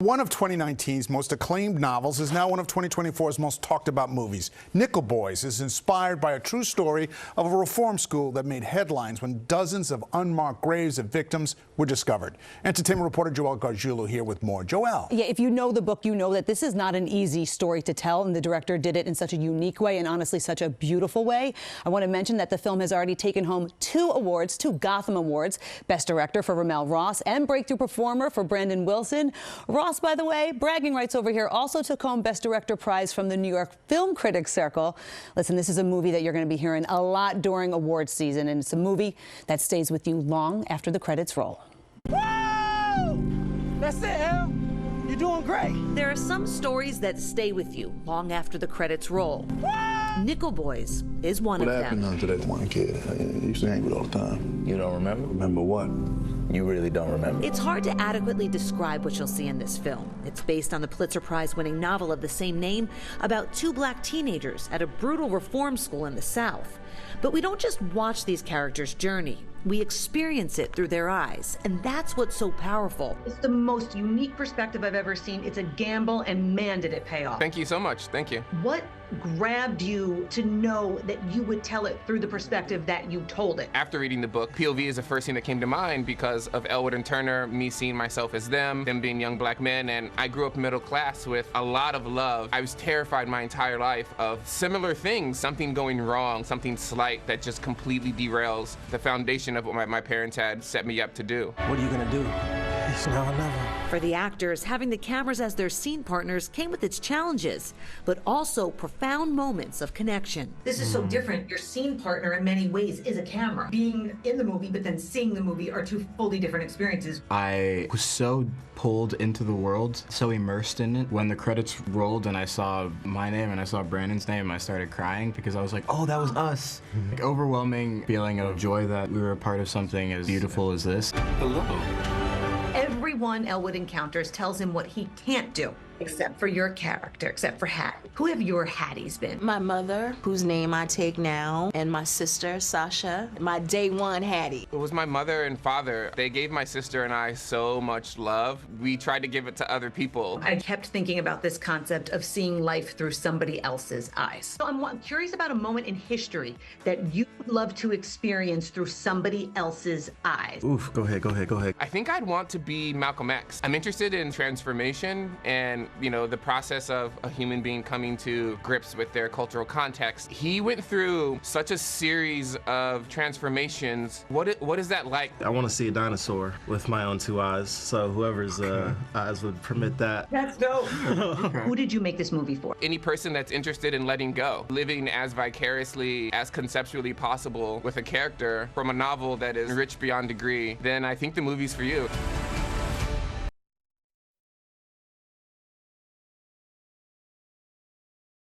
One of 2019's most acclaimed novels is now one of 2024's most talked about movies. Nickel Boys is inspired by a true story of a reform school that made headlines when dozens of unmarked graves of victims were discovered. Entertainment reporter Joelle Garguilo here with more. Joelle. Yeah, if you know the book, you know that this is not an easy story to tell, and the director did it in such a unique way and honestly such a beautiful way. I want to mention that the film has already taken home two Gotham Awards, Best Director for Ramel Ross and Breakthrough Performer for Brandon Wilson. Ross, by the way, bragging rights over here, also took home Best Director prize from the New York Film Critics Circle. Listen, this is a movie that you're going to be hearing a lot during awards season, and it's a movie that stays with you long after the credits roll. Woo! That's it, Em. You're doing great. There are some stories that stay with you long after the credits roll. Nickel Boys is one of them. What happened to that one kid? I used to hang with all the time. You don't remember? Remember what? You really don't remember. It's hard to adequately describe what you'll see in this film. It's based on the Pulitzer Prize-winning novel of the same name about two black teenagers at a brutal reform school in the South. But we don't just watch these characters' journey. We experience it through their eyes, and that's what's so powerful. It's the most unique perspective I've ever seen. It's a gamble, and man, did it pay off. Thank you so much. Thank you. What grabbed you to know that you would tell it through the perspective that you told it? After reading the book, POV is the first thing that came to mind because of Elwood and Turner, me seeing myself as them being young black men, and I grew up middle class with a lot of love. I was terrified my entire life of similar things, something going wrong, something slight that just completely derails the foundation of what my parents had set me up to do. What are you gonna do? It's now or never. For the actors, having the cameras as their scene partners came with its challenges, but also profound moments of connection. This is so different. Your scene partner in many ways is a camera. Being in the movie but then seeing the movie are two fully different experiences. I was so pulled into the world, so immersed in it. When the credits rolled and I saw my name and I saw Brandon's name, I started crying because I was like, oh, that was us. Like, overwhelming feeling of joy that we were a part of something as beautiful as this. Hello. Everyone Elwood encounters tells him what he can't do, except for your character, except for Hattie. Who have your Hatties been? My mother, whose name I take now, and my sister, Sasha, my day one Hattie. It was my mother and father. They gave my sister and I so much love. We tried to give it to other people. I kept thinking about this concept of seeing life through somebody else's eyes. So I'm curious about a moment in history that you would love to experience through somebody else's eyes. Oof, go ahead. I think I'd want to be Malcolm X. I'm interested in transformation and, you know, the process of a human being coming to grips with their cultural context. He went through such a series of transformations. What is that like? I want to see a dinosaur with my own two eyes, so whoever's eyes would permit that. That's dope. Who did you make this movie for? Any person that's interested in letting go, living as vicariously, as conceptually possible with a character from a novel that is rich beyond degree, then I think the movie's for you.